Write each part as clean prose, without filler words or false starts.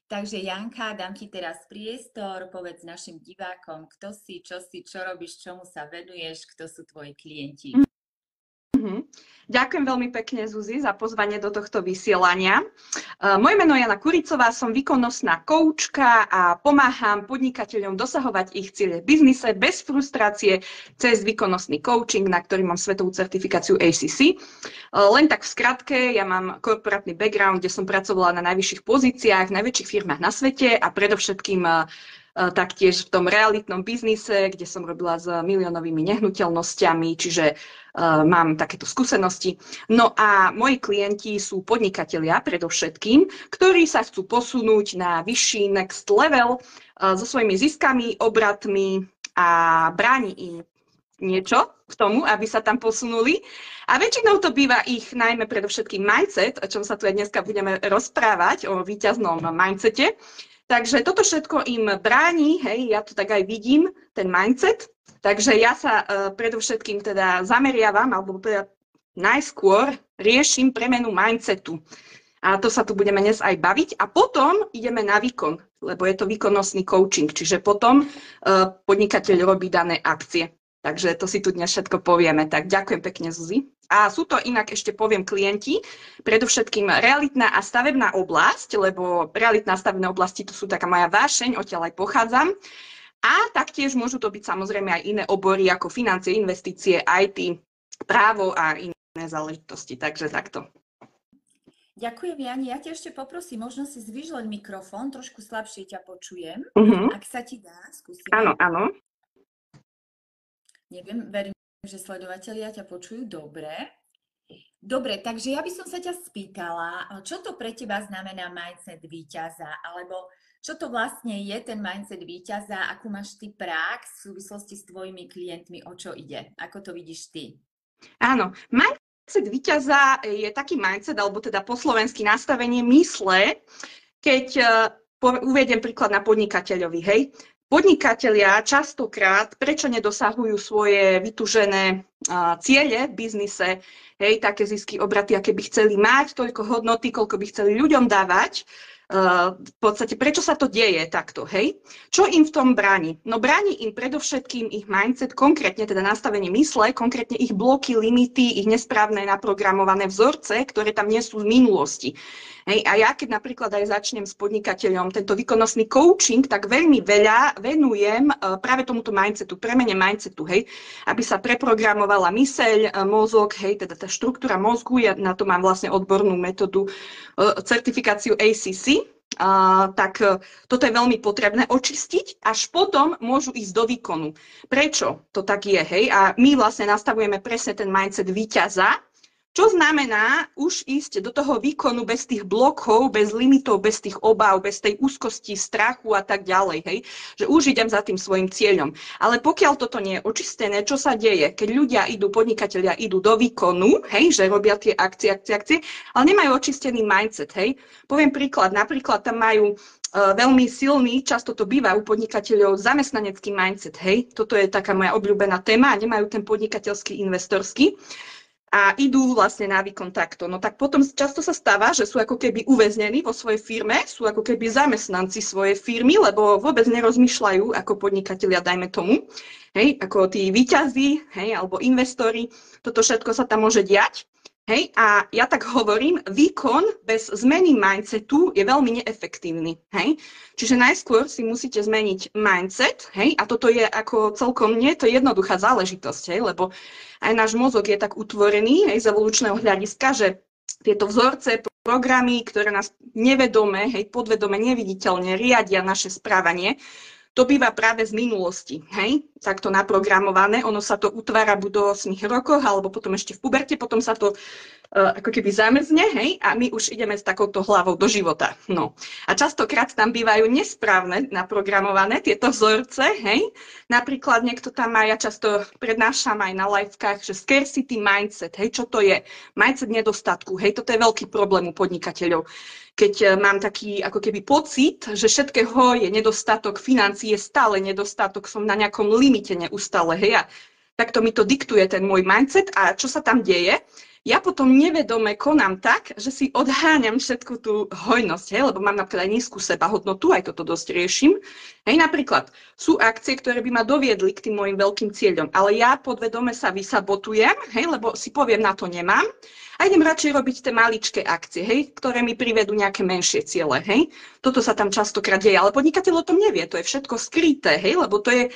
Takže Janka, dám ti teraz priestor, povedz našim divákom, kto si, čo robíš, čomu sa venuješ, kto sú tvoji klienti. Mhm. Ďakujem veľmi pekne, Zuzi, za pozvanie do tohto vysielania. Moje meno je Jana Kuricová, som výkonnostná koučka a pomáham podnikateľom dosahovať ich ciele v biznise bez frustrácie cez výkonnostný coaching, na ktorý mám svetovú certifikáciu ACC. Len tak v skratke, ja mám korporátny background, kde som pracovala na najvyšších pozíciách, v najväčších firmách na svete a predovšetkým taktiež v tom realitnom biznise, kde som robila s miliónovými nehnuteľnosťami, čiže mám takéto skúsenosti. No a moji klienti sú podnikatelia predovšetkým, ktorí sa chcú posunúť na vyšší next level so svojimi ziskami, obratmi a bráni im niečo k tomu, aby sa tam posunuli. A väčšinou to býva ich najmä predovšetkým mindset, o čom sa tu aj dneska budeme rozprávať, o víťaznom mindsete. Takže toto všetko im bráni, hej, ja to tak aj vidím, ten mindset. Takže ja sa predovšetkým teda zameriavam, alebo teda najskôr riešim premenu mindsetu. A to sa tu budeme dnes aj baviť. A potom ideme na výkon, lebo je to výkonnostný coaching, čiže potom podnikateľ robí dané akcie. Takže to si tu dnes všetko povieme. Tak ďakujem pekne, Zuzi. A sú to inak, ešte poviem, klienti, predovšetkým realitná a stavebná oblasť, lebo realitná a stavebná oblasti to sú taká moja vášeň, odtiaľ aj pochádzam. A taktiež môžu to byť samozrejme aj iné obory ako financie, investície, IT, právo a iné záležitosti. Takže takto. Ďakujem, Jani. Ja ťa ešte poprosím, možno si zvýš len mikrofón, trošku slabšie ťa počujem. Ak sa ti dá, skúsim. Áno, áno. Neviem, verím, že sledovatelia ťa počujú dobre. Dobre, takže ja by som sa ťa spýtala, čo to pre teba znamená mindset víťaza, alebo čo to vlastne je ten mindset víťaza, akú máš ty prax v súvislosti s tvojimi klientmi, o čo ide, ako to vidíš ty? Áno, mindset víťaza je taký mindset, alebo teda po slovensky nastavenie mysle, keď uvediem príklad na podnikateľovi, hej. Podnikatelia častokrát, prečo nedosahujú svoje vytúžené ciele v biznise, hej, také zisky, obraty, aké by chceli mať, toľko hodnoty, koľko by chceli ľuďom dávať, v podstate, prečo sa to deje takto, hej? Čo im v tom bráni? No bráni im predovšetkým ich mindset, konkrétne teda nastavenie mysle, konkrétne ich bloky, limity, ich nesprávne naprogramované vzorce, ktoré tam nie sú z minulosti. Hej, a ja keď napríklad aj začnem s podnikateľom tento výkonnostný coaching, tak veľmi veľa venujem práve tomuto mindsetu, premene mindsetu, hej, aby sa preprogramovala myseľ, mozog, hej, teda tá štruktúra mozgu, ja na to mám vlastne odbornú metódu, certifikáciu ACC, tak toto je veľmi potrebné očistiť, až potom môžu ísť do výkonu. Prečo to tak je, hej? A my vlastne nastavujeme presne ten mindset víťaza, čo znamená už ísť do toho výkonu bez tých blokov, bez limitov, bez tých obáv, bez tej úzkosti, strachu a tak ďalej, hej? Že už idem za tým svojim cieľom. Ale pokiaľ toto nie je očistené, čo sa deje? Keď ľudia idú, podnikatelia idú do výkonu, hej, že robia tie akcie, ale nemajú očistený mindset, hej? Poviem príklad, napríklad tam majú veľmi silný, často to býva u podnikateľov, zamestnanecký mindset, hej? Toto je taká moja obľúbená téma, nemajú ten podnikateľský, investorský. A idú vlastne na výkon takto. No tak potom často sa stáva, že sú ako keby uväznení vo svojej firme, sú ako keby zamestnanci svojej firmy, lebo vôbec nerozmýšľajú ako podnikatelia, dajme tomu, hej, ako tí víťazi, hej, alebo investori. Toto všetko sa tam môže diať. Hej, a ja tak hovorím, výkon bez zmeny mindsetu je veľmi neefektívny. Hej. Čiže najskôr si musíte zmeniť mindset, hej, a toto je ako celkom nie to jednoduchá záležitosť, hej, lebo aj náš mozog je tak utvorený, hej, z evolučného hľadiska, že tieto vzorce, programy, ktoré nás nevedome, hej, podvedome, neviditeľne riadia naše správanie, to býva práve z minulosti, hej, takto naprogramované, ono sa to utvára buď do 8 rokoch, alebo potom ešte v puberte, potom sa to ako keby zamrzne, hej, a my už ideme s takouto hlavou do života, no. A častokrát tam bývajú nesprávne naprogramované tieto vzorce, hej, napríklad niekto tam má, ja často prednášam aj na livekách, že scarcity mindset, hej, čo to je? Mindset nedostatku, hej, toto je veľký problém u podnikateľov. Keď mám taký ako keby pocit, že všetkého je nedostatok, financií je stále nedostatok, som na nejakom limite neustále, hej, a takto mi to diktuje ten môj mindset a čo sa tam deje. Ja potom nevedome konám tak, že si odháňam všetku tú hojnosť, hej, lebo mám napríklad aj nízku sebahodnotu, aj toto dosť riešim. Hej, napríklad sú akcie, ktoré by ma doviedli k tým mojim veľkým cieľom, ale ja podvedome sa vysabotujem, hej, lebo si poviem, na to nemám a idem radšej robiť tie maličké akcie, hej, ktoré mi privedú nejaké menšie ciele. Hej. Toto sa tam častokrát deje, ale podnikateľ o tom nevie, to je všetko skryté, hej, lebo to je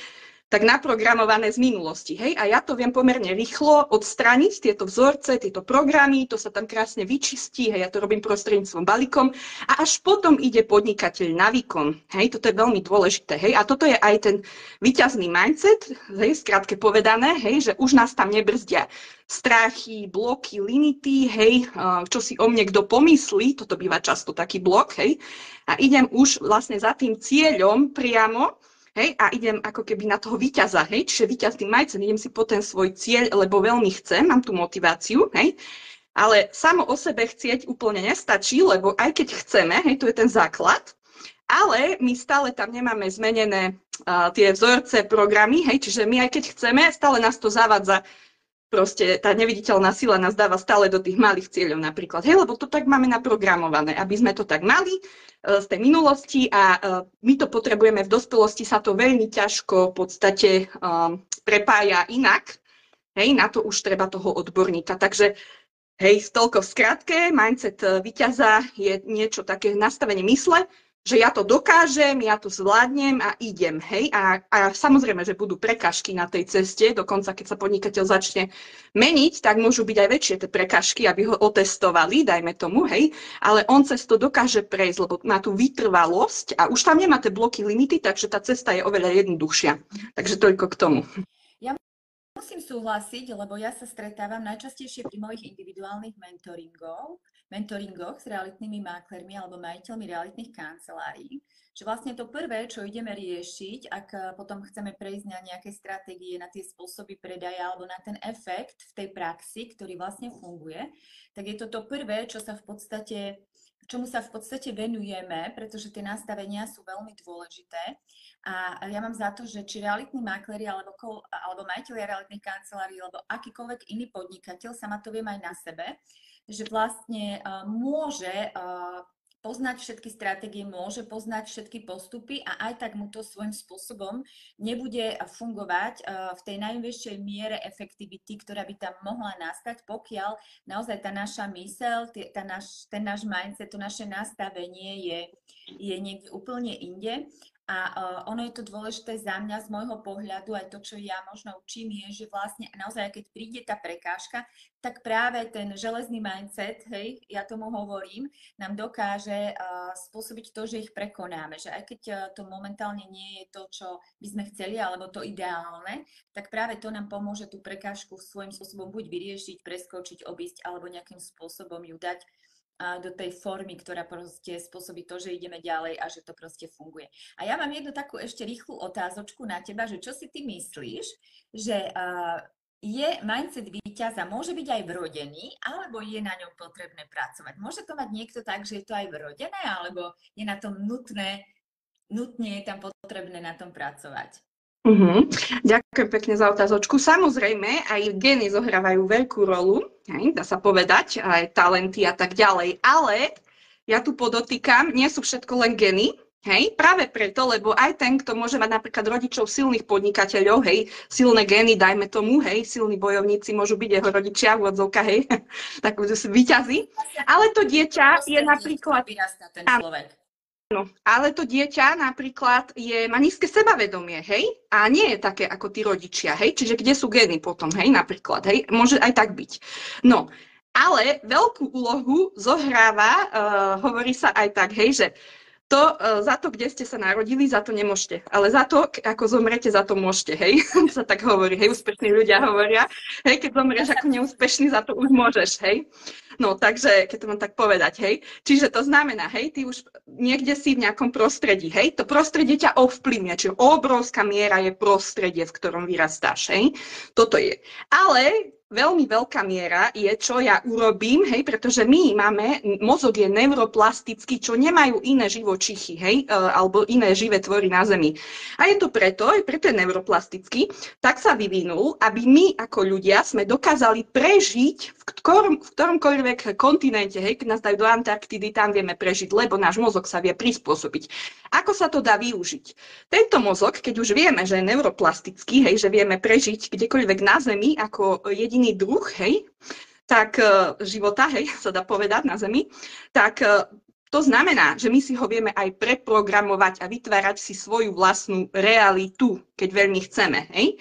tak naprogramované z minulosti. Hej? A ja to viem pomerne rýchlo odstrániť, tieto vzorce, tieto programy, to sa tam krásne vyčistí, hej? Ja to robím prostredníctvom balíkom a až potom ide podnikateľ navykom. Hej? Toto je veľmi dôležité. Hej? A toto je aj ten víťazný mindset, hej? Skrátke povedané, hej? Že už nás tam nebrzdia strachy, bloky, limity, hej? Čo si o mne kto pomyslí, toto býva často taký blok, hej? A idem už vlastne za tým cieľom priamo. Hej, a idem ako keby na toho víťaza, hej, čiže víťazný mindset, idem si po ten svoj cieľ, lebo veľmi chcem, mám tú motiváciu, hej, ale samo o sebe chcieť úplne nestačí, lebo aj keď chceme, hej, to je ten základ, ale my stále tam nemáme zmenené tie vzorce, programy, hej, čiže my aj keď chceme, stále nás to zavádza. Proste tá neviditeľná sila nás dáva stále do tých malých cieľov napríklad. Hej, lebo to tak máme naprogramované, aby sme to tak mali z tej minulosti a my to potrebujeme v dospelosti, sa to veľmi ťažko v podstate prepája inak. Hej, na to už treba toho odborníka. Takže hej, toľko v skratke, mindset víťaza je niečo také nastavenie mysle, že ja to dokážem, ja to zvládnem a idem, hej. A samozrejme, že budú prekážky na tej ceste, dokonca keď sa podnikateľ začne meniť, tak môžu byť aj väčšie tie prekážky, aby ho otestovali, dajme tomu, hej. Ale on cez to dokáže prejsť, lebo má tú vytrvalosť a už tam nemá tie bloky, limity, takže tá cesta je oveľa jednoduchšia. Takže toľko k tomu. Musím súhlasiť, lebo ja sa stretávam najčastejšie pri mojich individuálnych mentoringoch s realitnými maklermi alebo majiteľmi realitných kancelárií, že vlastne to prvé, čo ideme riešiť, ak potom chceme prejsť na nejaké stratégie, na tie spôsoby predaja alebo na ten efekt v tej praxi, ktorý vlastne funguje, tak je to to prvé, čomu sa v podstate venujeme, pretože tie nastavenia sú veľmi dôležité. A ja mám za to, že či realitní makléri alebo majiteľia realitných kancelárií alebo akýkoľvek iný podnikateľ, sama to viem aj na sebe, že vlastne môže poznať všetky stratégie, môže poznať všetky postupy a aj tak mu to svojím spôsobom nebude fungovať v tej najvyššej miere efektivity, ktorá by tam mohla nastať, pokiaľ naozaj tá naša myseľ, ten náš mindset, to naše nastavenie je niekde úplne inde. A ono je to dôležité za mňa z môjho pohľadu, aj to, čo ja možno učím, je, že vlastne naozaj, keď príde tá prekážka, tak práve ten železný mindset, hej, ja tomu hovorím, nám dokáže spôsobiť to, že ich prekonáme. Že aj keď to momentálne nie je to, čo by sme chceli, alebo to ideálne, tak práve to nám pomôže tú prekážku svojím spôsobom buď vyriešiť, preskočiť, obísť, alebo nejakým spôsobom ju dať do tej formy, ktorá proste spôsobí to, že ideme ďalej a že to proste funguje. A ja mám jednu takú ešte rýchlu otázočku na teba, že čo si ty myslíš, že je mindset víťaza, môže byť aj vrodený, alebo je na ňom potrebné pracovať? Môže to mať niekto tak, že je to aj vrodené, alebo je na tom nutne je tam potrebné na tom pracovať? Ďakujem pekne za otázočku. Samozrejme, aj gény zohrávajú veľkú rolu, dá sa povedať, aj talenty a tak ďalej, ale ja tu podotýkam, nie sú všetko len gény, hej, práve preto, lebo aj ten, kto môže mať napríklad rodičov silných podnikateľov, hej, silné gény, dajme tomu, hej, silní bojovníci môžu byť jeho rodičia v odzovkách, hej, tak víťazi, ale to dieťa je napríklad... Áno, ale to dieťa napríklad má nízke sebavedomie, hej, a nie je také ako tí rodičia, hej, čiže kde sú gény potom, hej, napríklad, hej, môže aj tak byť. No, ale veľkú úlohu zohráva, hovorí sa aj tak, hej, že to, za to, kde ste sa narodili, za to nemôžete, ale za to, ako zomrete, za to môžete, hej, sa tak hovorí, hej, úspešní ľudia hovoria, hej, keď zomrieš ako neúspešný, za to už môžeš, hej. No, takže, keď to mám tak povedať, hej. Čiže to znamená, hej, ty už niekde si v nejakom prostredí, hej, to prostredie ťa ovplyvňuje, čiže obrovská miera je prostredie, v ktorom vyrastáš, hej. Toto je. Ale veľmi veľká miera je, čo ja urobím, hej, pretože my máme, mozog je neuroplastický, čo nemajú iné živočichy, hej, alebo iné živé tvory na Zemi. A je to preto, aj preto je neuroplastický, tak sa vyvinul, aby my ako ľudia sme dokázali prežiť v ktoromkoľvek kontinente, hej, keď nás dajú do Antarktidy, tam vieme prežiť, lebo náš mozog sa vie prispôsobiť. Ako sa to dá využiť? Tento mozog, keď už vieme, že je neuroplastický, hej, že vieme prežiť kdekoľvek na Zemi ako jediný druh, hej, tak života, hej, sa dá povedať na Zemi, tak to znamená, že my si ho vieme aj preprogramovať a vytvárať si svoju vlastnú realitu, keď veľmi chceme, hej.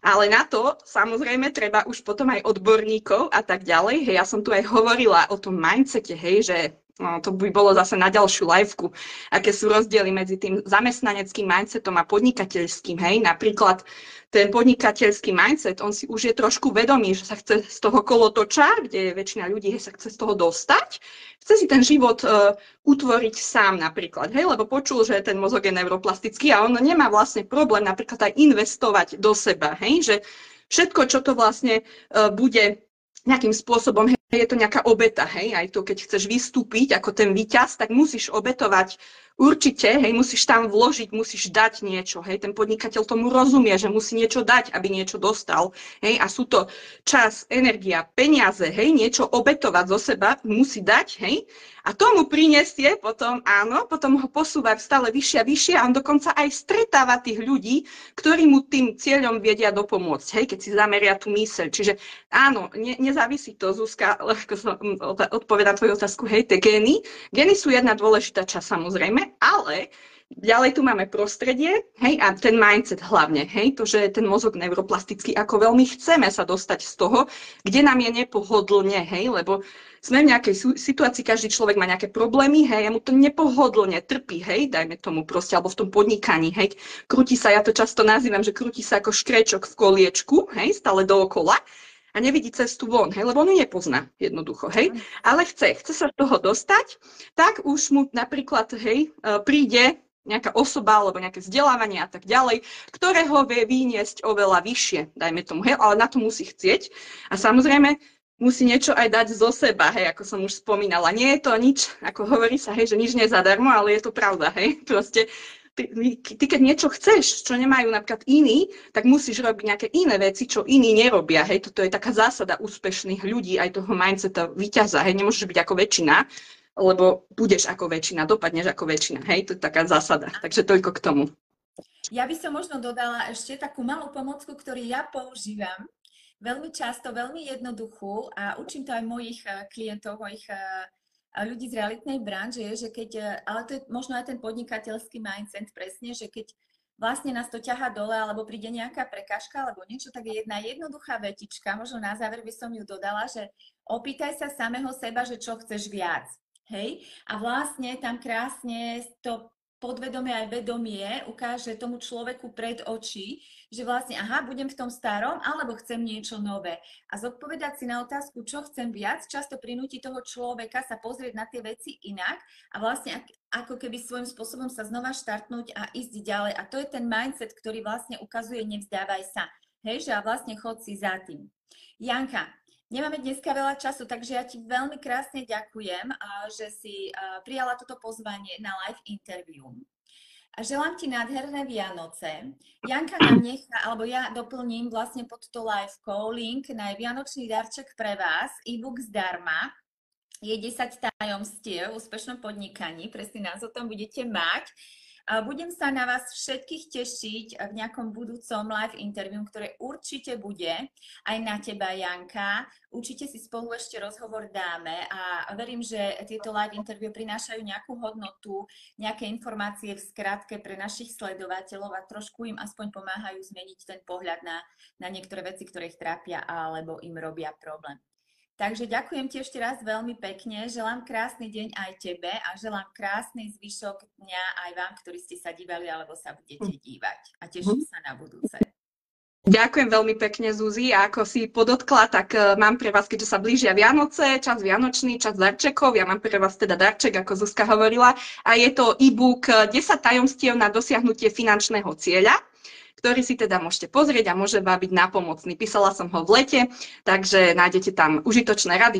Ale na to, samozrejme, treba už potom aj odborníkov a tak ďalej. Hej, ja som tu aj hovorila o tom mindsete, hej, že to by bolo zase na ďalšiu liveku, aké sú rozdiely medzi tým zamestnaneckým mindsetom a podnikateľským, hej. Napríklad ten podnikateľský mindset, on si už je trošku vedomý, že sa chce z toho kolotoča, kde väčšina ľudí sa chce z toho dostať, chce si ten život utvoriť sám napríklad, hej, lebo počul, že ten mozog je neuroplastický a on nemá vlastne problém napríklad aj investovať do seba, hej, že všetko, čo to vlastne bude nejakým spôsobom, hej, je to nejaká obeta, hej, aj to, keď chceš vystúpiť ako ten víťaz, tak musíš obetovať určite, hej, musíš tam vložiť, musíš dať niečo, hej, ten podnikateľ tomu rozumie, že musí niečo dať, aby niečo dostal, hej, a sú to čas, energia, peniaze, hej, niečo obetovať zo seba musí dať, hej, a tomu prinesie potom, áno, potom ho posúva stále vyššie a vyššie a on dokonca aj stretáva tých ľudí, ktorí mu tým cieľom vedia dopomôcť, hej, keď si zameria tú myseľ. Čiže áno, nezávisí to, Zuzka, ako som odpovedá tvoju otázku, hej, tie gény. Gény sú jedna dôležitá časť, samozrejme, ale ďalej tu máme prostredie, hej, a ten mindset hlavne, hej, to, že ten mozog neuroplastický, ako veľmi chceme sa dostať z toho, kde nám je nepohodlne, hej, lebo sme v nejakej situácii, každý človek má nejaké problémy, hej, a mu to nepohodlne trpí, hej, dajme tomu proste, alebo v tom podnikaní, hej, krúti sa, ja to často nazývam, že krúti sa ako škrečok v koliečku, hej, stále dookola a nevidí cestu von, hej, lebo on ju nepozná jednoducho, hej, ale chce sa z toho dostať, tak už mu napríklad, hej, príde nejaká osoba alebo nejaké vzdelávanie a tak ďalej, ktoré ho vie vyniesť oveľa vyššie, dajme tomu, hej, ale na to musí chcieť a samozrejme musí niečo aj dať zo seba, hej, ako som už spomínala. Nie je to nič, ako hovorí sa, hej, že nič nie je zadarmo, ale je to pravda, hej. Proste ty keď niečo chceš, čo nemajú napríklad iní, tak musíš robiť nejaké iné veci, čo iní nerobia, hej. Toto je taká zásada úspešných ľudí, aj toho mindseta víťaza, hej. Nemôžeš byť ako väčšina, lebo budeš ako väčšina, dopadneš ako väčšina, hej. To je taká zásada, takže toľko k tomu. Ja by som možno dodala ešte takú malú pomocku, ktorú ja používam veľmi často, veľmi jednoduchú a učím to aj mojich klientov, mojich ľudí z realitnej branže, že keď, ale to je možno aj ten podnikateľský mindset presne, že keď vlastne nás to ťahá dole alebo príde nejaká prekážka alebo niečo, tak je jedna jednoduchá vetička, možno na záver by som ju dodala, že opýtaj sa samého seba, že čo chceš viac. Hej? A vlastne tam krásne to podvedomie aj vedomie ukáže tomu človeku pred oči, že vlastne, aha, budem v tom starom, alebo chcem niečo nové. A zodpovedať si na otázku, čo chcem viac, často prinúti toho človeka sa pozrieť na tie veci inak a vlastne ako keby svojím spôsobom sa znova štartnúť a ísť ďalej. A to je ten mindset, ktorý vlastne ukazuje nevzdávaj sa. Hej, že a vlastne chod si za tým. Janka, nemáme dneska veľa času, takže ja ti veľmi krásne ďakujem, že si prijala toto pozvanie na live interview. A želám ti nádherné Vianoce. Janka nám nechá, alebo ja doplním vlastne pod to livekou link na vianočný darček pre vás, e-book zdarma. Je 10 tajomstiev v úspešnom podnikaní, presne nás o tom budete mať. Budem sa na vás všetkých tešiť v nejakom budúcom live interview, ktoré určite bude aj na teba, Janka. Určite si spolu ešte rozhovor dáme a verím, že tieto live interview prinášajú nejakú hodnotu, nejaké informácie v skratke pre našich sledovateľov a trošku im aspoň pomáhajú zmeniť ten pohľad na niektoré veci, ktoré ich trápia alebo im robia problém. Takže ďakujem ti ešte raz veľmi pekne, želám krásny deň aj tebe a želám krásny zvyšok dňa aj vám, ktorí ste sa dívali alebo sa budete dívať. A teším sa na budúce. Ďakujem veľmi pekne, Zuzi. A ako si podotkla, tak mám pre vás, keďže sa blížia Vianoce, čas vianočný, čas darčekov. Ja mám pre vás teda darček, ako Zuzka hovorila. A je to e-book 10 tajomstiev na dosiahnutie finančného cieľa, ktorý si teda môžete pozrieť a môže vám byť nápomocný. Písala som ho v lete, takže nájdete tam užitočné rady,